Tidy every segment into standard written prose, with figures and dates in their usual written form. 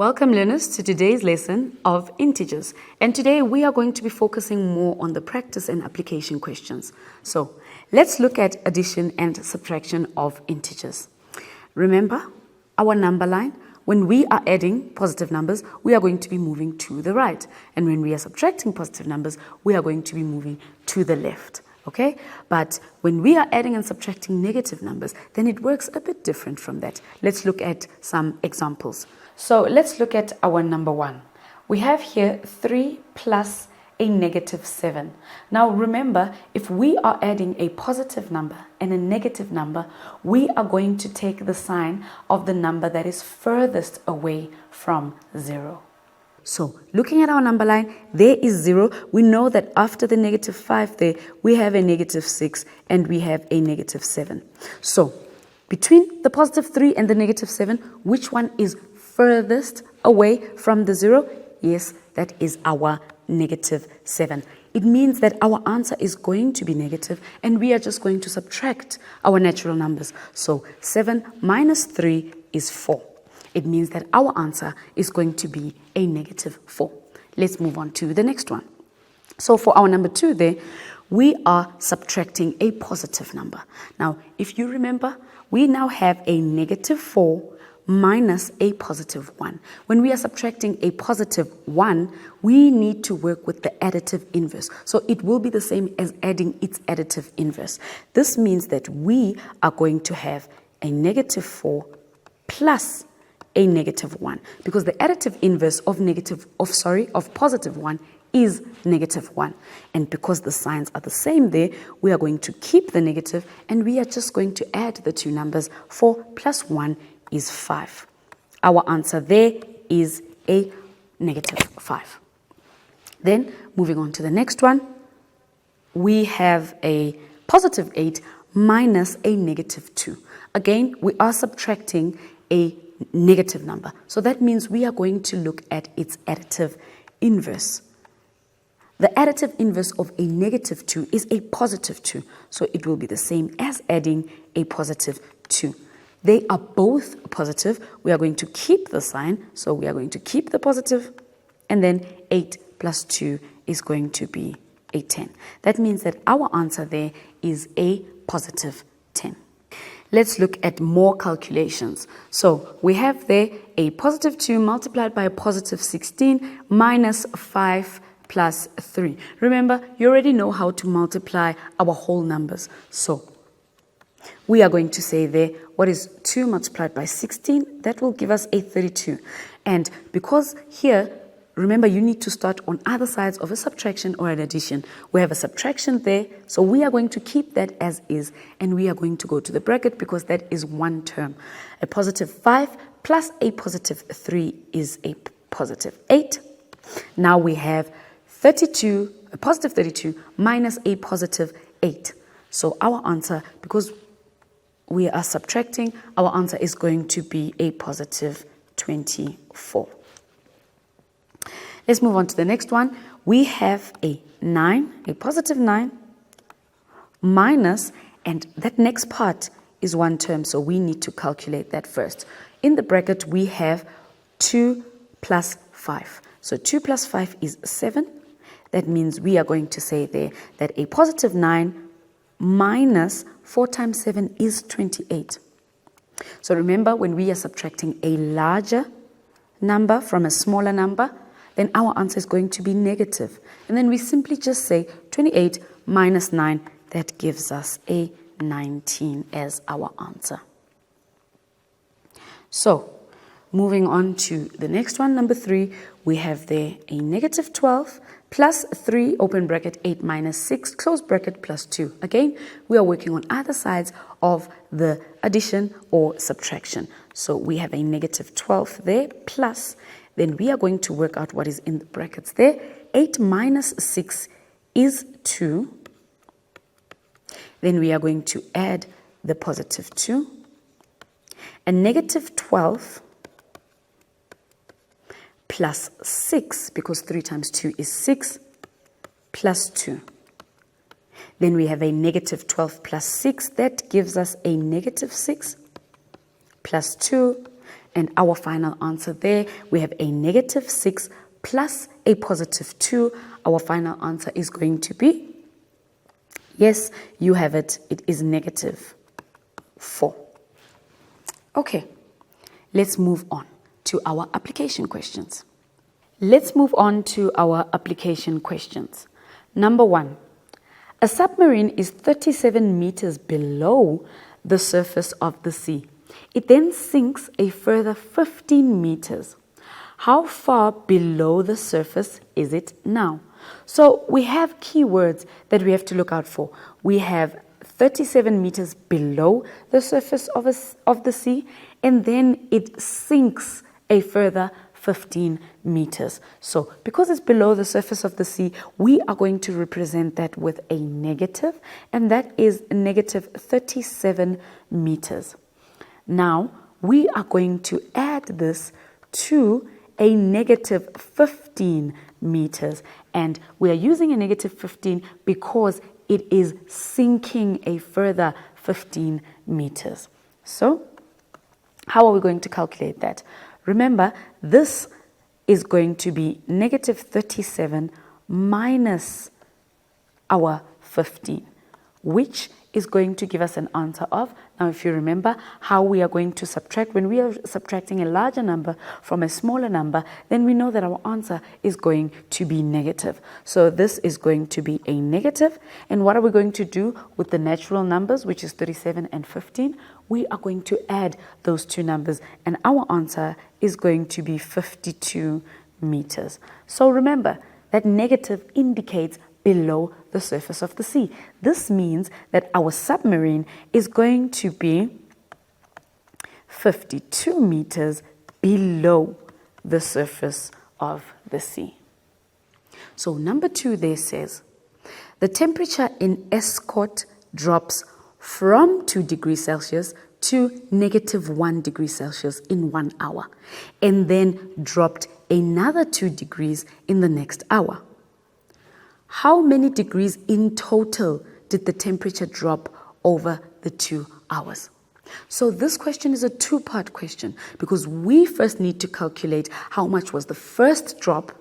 Welcome learners to today's lesson of integers, and today we are going to be focusing more on the practice and application questions. So let's look at addition and subtraction of integers. Remember our number line, when we are adding positive numbers we are going to be moving to the right, and when we are subtracting positive numbers we are going to be moving to the left. Okay, but when we are adding and subtracting negative numbers, then it works a bit different from that. Let's look at some examples. So let's look at our number 1. We have here 3 plus a negative 7. Now remember, if we are adding a positive number and a negative number, we are going to take the sign of the number that is furthest away from 0. So looking at our number line, there is 0. We know that after the negative 5 there, we have a negative 6 and we have a negative 7. So between the positive 3 and the negative 7, which one is furthest away from the 0? Yes, that is our negative 7. It means that our answer is going to be negative and we are just going to subtract our natural numbers. So 7 minus 3 is 4. It means that our answer is going to be a negative 4. Let's move on to the next one. So for our number 2 there, we are subtracting a positive number. Now, if you remember, we now have a negative 4 minus a positive 1. When we are subtracting a positive 1, we need to work with the additive inverse. So it will be the same as adding its additive inverse. This means that we are going to have a negative 4 plus a negative 1, because the additive inverse of positive 1 is negative 1. And because the signs are the same there, we are going to keep the negative and we are just going to add the two numbers. 4 plus 1 is 5. Our answer there is a negative 5. Then moving on to the next one, we have a positive 8 minus a negative 2. Again, we are subtracting a negative number. So that means we are going to look at its additive inverse. The additive inverse of a negative 2 is a positive 2. So it will be the same as adding a positive 2. They are both positive. We are going to keep the sign. So we are going to keep the positive. And then 8 plus 2 is going to be a 10. That means that our answer there is a positive 10. Let's look at more calculations. So we have there a positive 2 multiplied by a positive 16 minus 5 plus 3. Remember, you already know how to multiply our whole numbers. So we are going to say there, what is 2 multiplied by 16? That will give us a 32. And because here, remember, you need to start on either sides of a subtraction or an addition. We have a subtraction there, so we are going to keep that as is, and we are going to go to the bracket because that is one term. A positive 5 plus a positive 3 is a positive 8. Now we have 32, a positive 32 minus a positive 8. So our answer, because we are subtracting, our answer is going to be a positive 24. Let's move on to the next one. We have a 9, a positive 9, minus, and that next part is one term, so we need to calculate that first. In the bracket, we have 2 plus 5. So 2 plus 5 is 7. That means we are going to say there that a positive 9 minus 4 times 7 is 28. So remember, when we are subtracting a larger number from a smaller number, then our answer is going to be negative. And then we simply just say 28 minus 9, that gives us a 19 as our answer. So, moving on to the next one, number 3, we have there a negative 12 plus 3, open bracket, 8 minus 6, close bracket, plus 2. Again, we are working on either sides of the addition or subtraction. So we have a negative 12 there, plus, then we are going to work out what is in the brackets there. 8 minus 6 is 2. Then we are going to add the positive 2. And negative 12 plus 6, because 3 times 2 is 6, plus 2. Then we have a negative 12 plus 6. That gives us a negative 6, plus 2. And our final answer there, we have a negative 6 plus a positive 2. Our final answer is going to be, yes, you have it. It is negative 4. Okay, let's move on to our application questions. Let's move on to our application questions. Number 1, a submarine is 37 meters below the surface of the sea. It then sinks a further 15 meters. How far below the surface is it now? So we have keywords that we have to look out for. We have 37 meters below the surface of the sea, and then it sinks a further 15 meters. So because it's below the surface of the sea, we are going to represent that with a negative, and that is negative 37 meters. Now, we are going to add this to a negative 15 meters, and we are using a negative 15 because it is sinking a further 15 meters. So, how are we going to calculate that? Remember, this is going to be negative 37 minus our 15, which is going to give us an answer of, now if you remember how we are going to subtract, when we are subtracting a larger number from a smaller number, then we know that our answer is going to be negative. So this is going to be a negative, and what are we going to do with the natural numbers, which is 37 and 15? We are going to add those two numbers, and our answer is going to be 52 meters. So remember, that negative indicates below the surface of the sea. This means that our submarine is going to be 52 meters below the surface of the sea. So number 2 there says, the temperature in Estcourt drops from 2 degrees Celsius to negative 1 degree Celsius in 1 hour, and then dropped another 2 degrees in the next hour. How many degrees in total did the temperature drop over the 2 hours? So this question is a two-part question, because we first need to calculate how much was the first drop,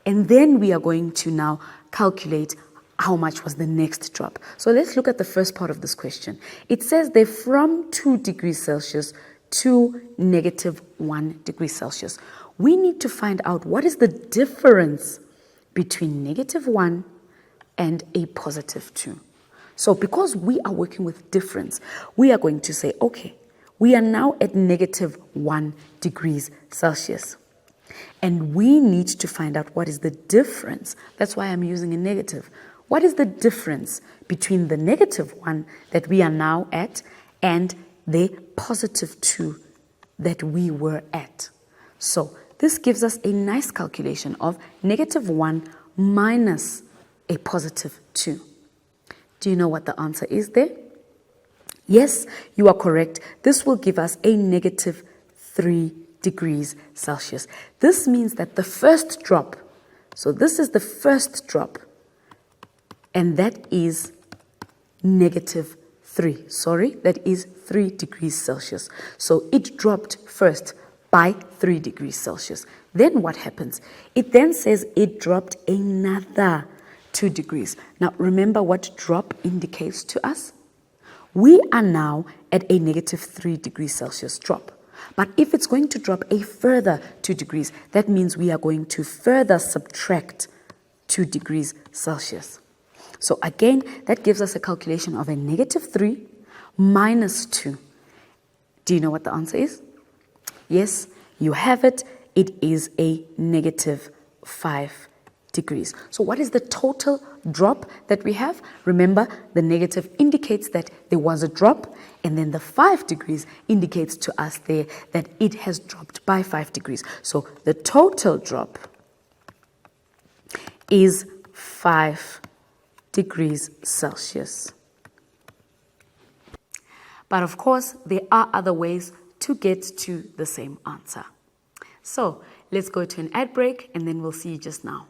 and then we are going to now calculate how much was the next drop. So let's look at the first part of this question. It says they're from 2 degrees Celsius to negative 1 degree Celsius. We need to find out what is the difference between negative 1 and a positive 2. So because we are working with difference, we are going to say, okay, we are now at negative 1 degrees Celsius. And we need to find out what is the difference. That's why I'm using a negative. What is the difference between the negative 1 that we are now at and the positive 2 that we were at? So this gives us a nice calculation of negative 1 minus a positive 2. Do you know what the answer is there? Yes, you are correct. This will give us a negative 3 degrees Celsius. This means that the first drop, so this is the first drop, and that is negative 3. That is 3 degrees Celsius. So it dropped first by 3 degrees Celsius. Then what happens? It then says it dropped another 2 degrees. Now remember what drop indicates to us? We are now at a negative 3 degrees Celsius drop. But if it's going to drop a further 2 degrees, that means we are going to further subtract 2 degrees Celsius. So again, that gives us a calculation of a negative 3 minus 2. Do you know what the answer is? Yes, you have it. It is a negative 5 degrees. So what is the total drop that we have? Remember, the negative indicates that there was a drop, and then the 5 degrees indicates to us there that it has dropped by 5 degrees. So the total drop is 5 degrees Celsius. But of course, there are other ways to get to the same answer. So let's go to an ad break, and then we'll see you just now.